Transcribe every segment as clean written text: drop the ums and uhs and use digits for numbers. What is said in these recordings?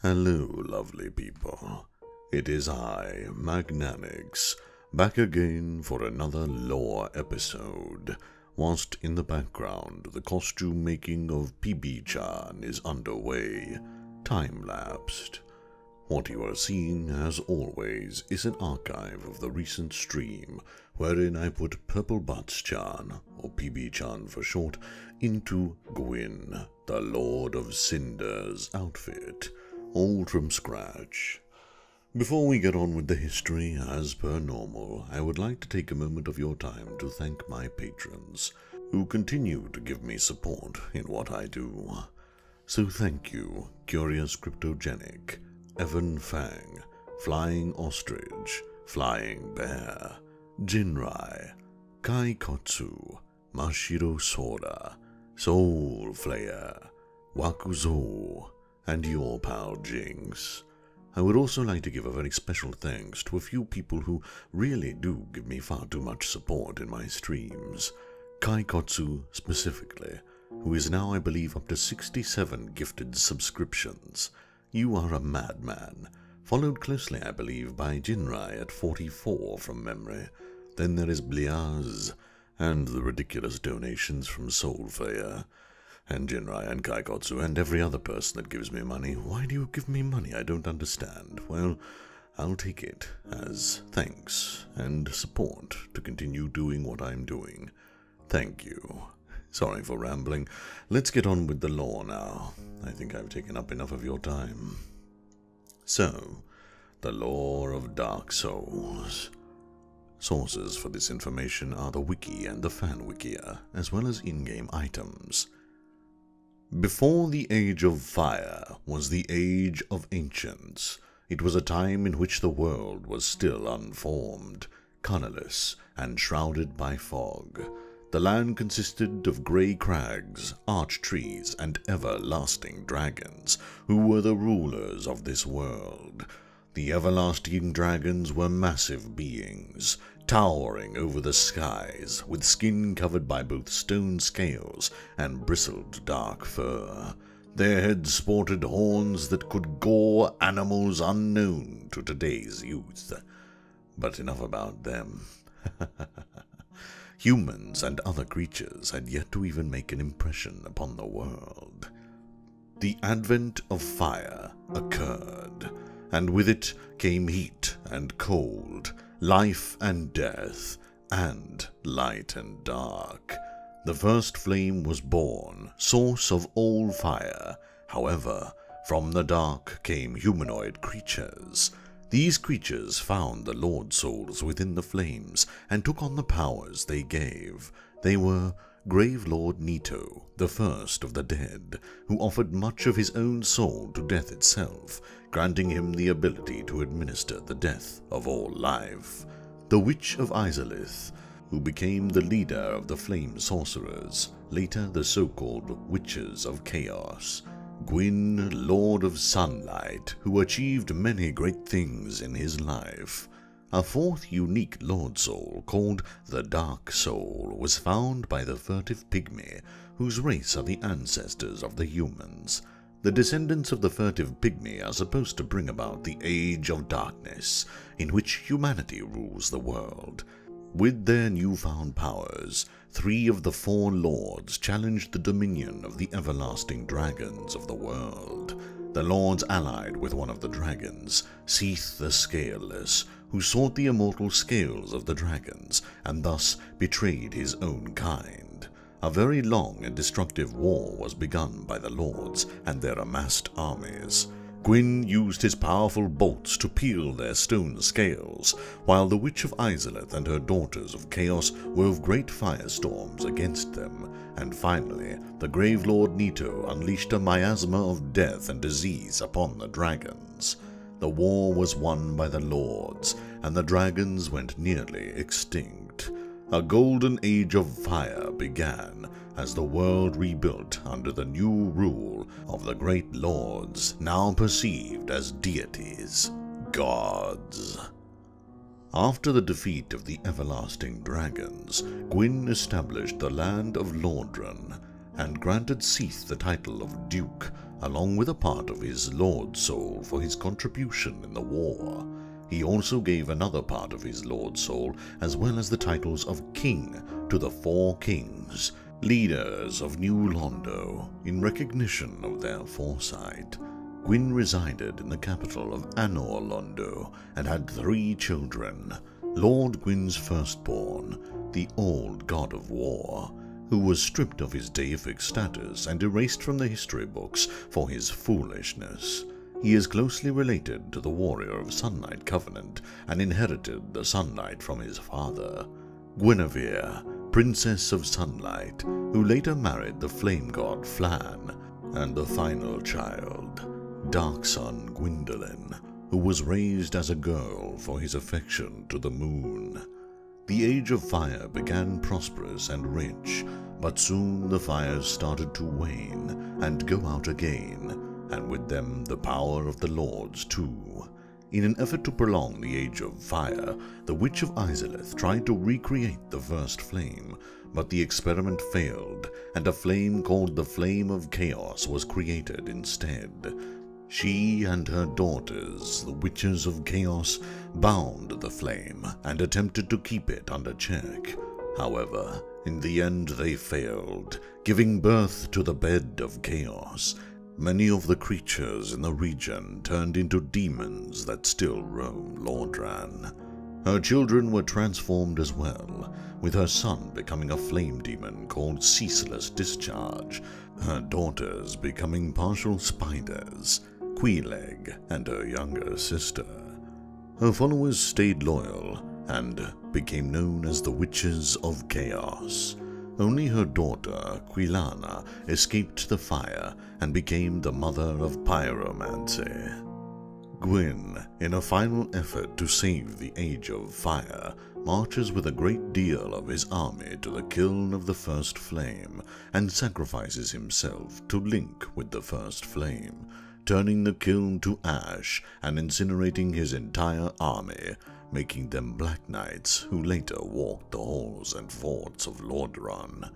Hello, lovely people. It is I, Magnanix, back again for another lore episode. Whilst in the background, the costume making of pygmy-chan is underway, time-lapsed. What you are seeing, as always, is an archive of the recent stream, wherein I put Purple Butts-chan, or pygmy-chan for short, into Gwyn, the Lord of Cinder's outfit, all from scratch. Before we get on with the history, as per normal, I would like to take a moment of your time to thank my patrons, who continue to give me support in what I do. So thank you, Curious Cryptogenic, Evan Fang, Flying Ostrich, Flying Bear, Jinrai, Kai Kotsu, Mashiro Soda, Soul Flayer, Wakuzo, and your pal Jinx. I would also like to give a very special thanks to a few people who really do give me far too much support in my streams. Kai Kotsu specifically, who is now I believe up to 67 gifted subscriptions. You are a madman. Followed closely I believe by Jinrai at 44 from memory. Then there is Bliaz, and the ridiculous donations from Soulflayer, and Jinrai and Kaikotsu and every other person that gives me money. Why do you give me money? I don't understand. Well, I'll take it as thanks and support to continue doing what I'm doing. Thank you. Sorry for rambling. Let's get on with the lore now. I think I've taken up enough of your time. So, the lore of Dark Souls. Sources for this information are the wiki and the fan wikia, as well as in-game items. Before the Age of Fire was the Age of Ancients. It was a time in which the world was still unformed, colourless, and shrouded by fog. The land consisted of grey crags, arch trees, and everlasting dragons, who were the rulers of this world. The everlasting dragons were massive beings, towering over the skies, with skin covered by both stone scales and bristled dark fur. Their heads sported horns that could gore animals unknown to today's youth. But enough about them. Humans and other creatures had yet to even make an impression upon the world. The advent of fire occurred, and with it came heat and cold, life and death, and light and dark. The first flame was born, source of all fire. However, from the dark came humanoid creatures. These creatures found the Lord Souls within the flames and took on the powers they gave. They were Grave Lord Nito, the first of the dead, who offered much of his own soul to death itself, granting him the ability to administer the death of all life. The Witch of Izalith, who became the leader of the Flame Sorcerers, later the so-called Witches of Chaos. Gwyn, Lord of Sunlight, who achieved many great things in his life. A fourth unique Lord Soul, called the Dark Soul, was found by the furtive pygmy, whose race are the ancestors of the humans. The descendants of the furtive pygmy are supposed to bring about the Age of Darkness, in which humanity rules the world. With their newfound powers, 3 of the 4 lords challenged the dominion of the everlasting dragons of the world. The lords allied with one of the dragons, Seath the Scaleless, who sought the immortal scales of the dragons, and thus betrayed his own kind. A very long and destructive war was begun by the lords and their amassed armies. Gwyn used his powerful bolts to peel their stone scales, while the Witch of Izalith and her daughters of Chaos wove great firestorms against them, and finally the Grave Lord Nito unleashed a miasma of death and disease upon the dragons. The war was won by the lords, and the dragons went nearly extinct. A golden age of fire began as the world rebuilt under the new rule of the great lords, now perceived as deities, gods. After the defeat of the everlasting dragons, Gwyn established the land of Lordran and granted Seath the title of Duke along with a part of his Lord Soul for his contribution in the war. He also gave another part of his Lord Soul as well as the titles of King to the 4 kings, leaders of New Londo, in recognition of their foresight. Gwyn resided in the capital of Anor Londo and had 3 children. Lord Gwyn's firstborn, the old god of war, who was stripped of his deific status and erased from the history books for his foolishness. He is closely related to the warrior of Sunlight Covenant and inherited the sunlight from his father, Guinevere, Princess of Sunlight, who later married the flame god Flan, and the final child, Dark Sun Gwyndolin, who was raised as a girl for his affection to the moon. The Age of Fire began prosperous and rich, but soon the fires started to wane and go out again, and with them the power of the lords too. In an effort to prolong the Age of Fire, the Witch of Izalith tried to recreate the first flame, but the experiment failed, and a flame called the Flame of Chaos was created instead. She and her daughters, the Witches of Chaos, bound the flame and attempted to keep it under check. However, in the end they failed, giving birth to the Bed of Chaos. Many of the creatures in the region turned into demons that still roam Lordran. Her children were transformed as well, with her son becoming a flame demon called Ceaseless Discharge, her daughters becoming partial spiders, Queeleg and her younger sister. Her followers stayed loyal and became known as the Witches of Chaos. Only her daughter, Quilana, escaped the fire and became the mother of pyromancy. Gwyn, in a final effort to save the Age of Fire, marches with a great deal of his army to the kiln of the first flame and sacrifices himself to link with the first flame, turning the kiln to ash and incinerating his entire army, making them Black Knights who later walked the halls and forts of Lordran.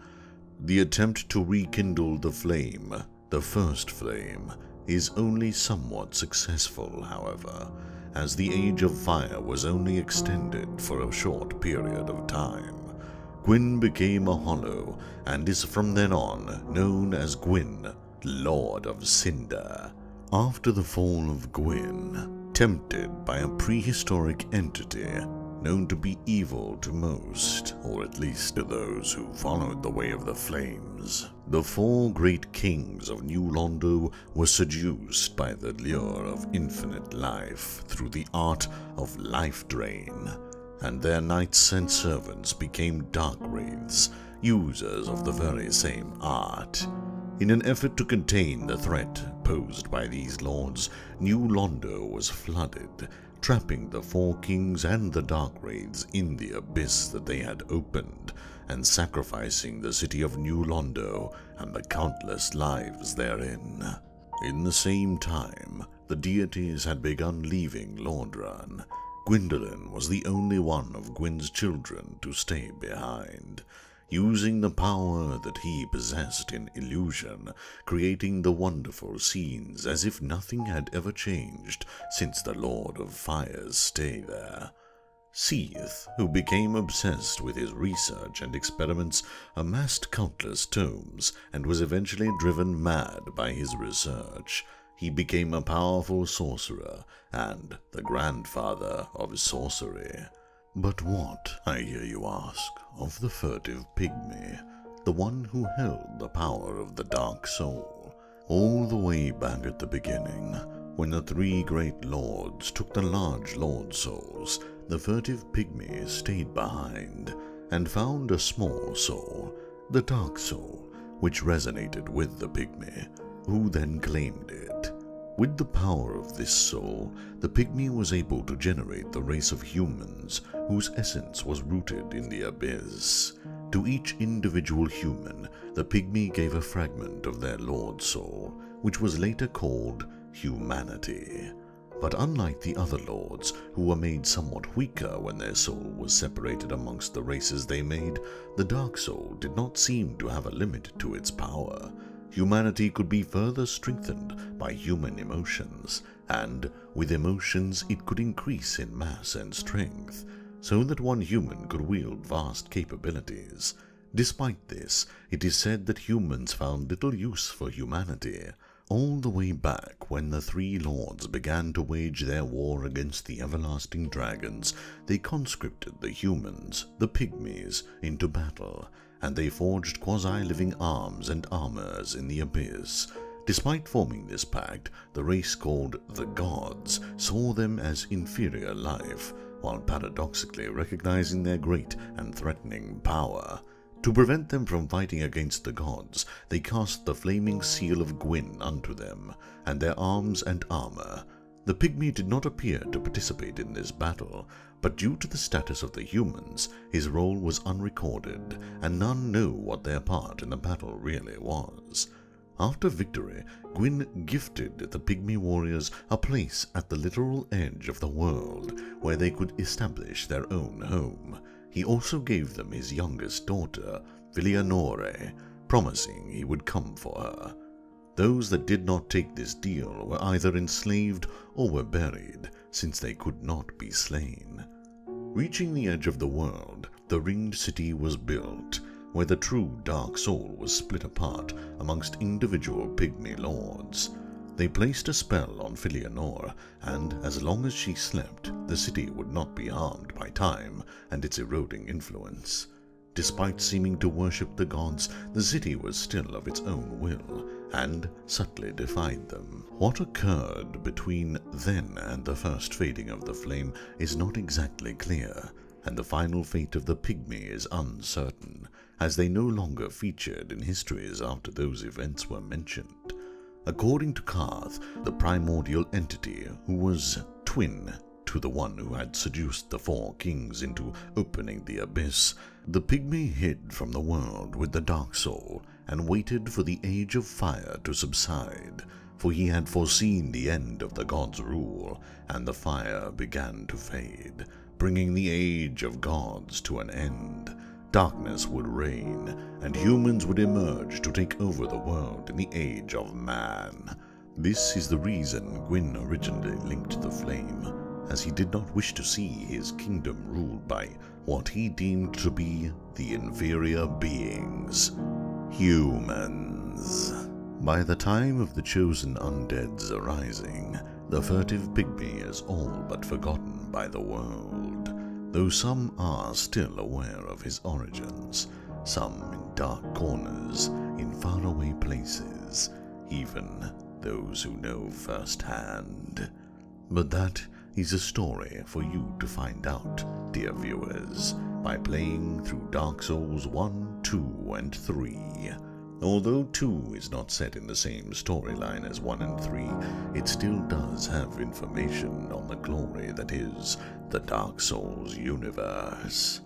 The attempt to rekindle the flame, the first flame, is only somewhat successful, however, as the Age of Fire was only extended for a short period of time. Gwyn became a Hollow and is from then on known as Gwyn, Lord of Cinder. After the fall of Gwyn, tempted by a prehistoric entity known to be evil to most, or at least to those who followed the way of the flames, the 4 great kings of New Londo were seduced by the lure of infinite life through the art of life drain, and their knights and servants became dark wraiths, users of the very same art. In an effort to contain the threat posed by these lords, New Londo was flooded, trapping the 4 kings and the dark wraiths in the abyss that they had opened, and sacrificing the city of New Londo and the countless lives therein. In the same time, the deities had begun leaving Lordran. Gwyndolin was the only one of Gwyn's children to stay behind, using the power that he possessed in illusion, creating the wonderful scenes as if nothing had ever changed since the Lord of Fire's stay there. Seath, who became obsessed with his research and experiments, amassed countless tomes and was eventually driven mad by his research. He became a powerful sorcerer and the grandfather of sorcery. But what, I hear you ask, of the furtive pygmy, the one who held the power of the dark soul? All the way back at the beginning, when the 3 great lords took the large lord souls, the furtive pygmy stayed behind and found a small soul, the dark soul, which resonated with the pygmy, who then claimed it. With the power of this soul, the pygmy was able to generate the race of humans whose essence was rooted in the abyss. To each individual human, the pygmy gave a fragment of their lord soul, which was later called humanity. But unlike the other lords, who were made somewhat weaker when their soul was separated amongst the races they made, the dark soul did not seem to have a limit to its power. humanity could be further strengthened by human emotions, and with emotions it could increase in mass and strength, so that one human could wield vast capabilities. Despite this, it is said that humans found little use for humanity. All the way back when the three lords began to wage their war against the everlasting dragons, they conscripted the humans, the pygmies, into battle, and they forged quasi-living arms and armors in the abyss. Despite forming this pact, the race called the Gods saw them as inferior life, while paradoxically recognizing their great and threatening power. To prevent them from fighting against the gods, they cast the flaming seal of Gwyn unto them, and their arms and armor. The pygmy did not appear to participate in this battle, but due to the status of the humans, his role was unrecorded, and none know what their part in the battle really was. After victory, Gwyn gifted the pygmy warriors a place at the literal edge of the world, where they could establish their own home. He also gave them his youngest daughter, Filianore, promising he would come for her. Those that did not take this deal were either enslaved or were buried, since they could not be slain. Reaching the edge of the world, the ringed city was built, where the true dark soul was split apart amongst individual pygmy lords. They placed a spell on Filianore, and as long as she slept, the city would not be harmed by time and its eroding influence. Despite seeming to worship the gods, the city was still of its own will, and subtly defied them. What occurred between then and the first fading of the flame is not exactly clear, and the final fate of the pygmy is uncertain, as they no longer featured in histories after those events were mentioned. According to Karth, the primordial entity who was twin to the one who had seduced the four kings into opening the abyss, the pygmy hid from the world with the dark soul and waited for the age of fire to subside, for he had foreseen the end of the gods' rule, and the fire began to fade, bringing the age of gods to an end. Darkness would reign, and humans would emerge to take over the world in the age of man. This is the reason Gwyn originally linked the flame, as he did not wish to see his kingdom ruled by what he deemed to be the inferior beings, humans. By the time of the chosen undead's arising, the furtive pygmy is all but forgotten by the world, though some are still aware of his origins, some in dark corners, in faraway places, even those who know firsthand. But that is a story for you to find out, dear viewers, by playing through Dark Souls 1, 2, and 3. Although 2 is not set in the same storyline as 1 and 3, it still does have information on the glory that is the Dark Souls universe.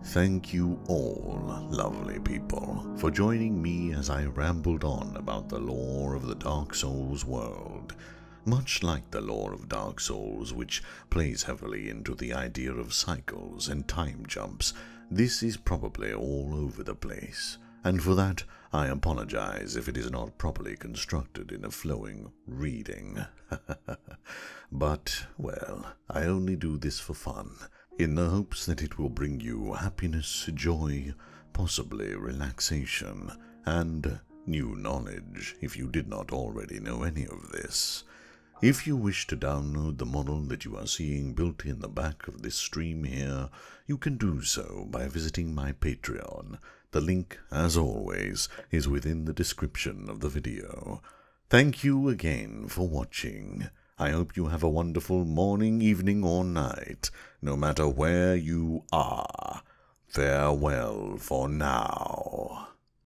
Thank you all, lovely people, for joining me as I rambled on about the lore of the Dark Souls world. Much like the lore of Dark Souls, which plays heavily into the idea of cycles and time jumps, this is probably all over the place, and for that I apologize if it is not properly constructed in a flowing reading. But, well, I only do this for fun, in the hopes that it will bring you happiness, joy, possibly relaxation, and new knowledge if you did not already know any of this. If you wish to download the model that you are seeing built in the back of this stream here, you can do so by visiting my Patreon. The link, as always, is within the description of the video. Thank you again for watching. I hope you have a wonderful morning, evening, or night, no matter where you are. Farewell for now.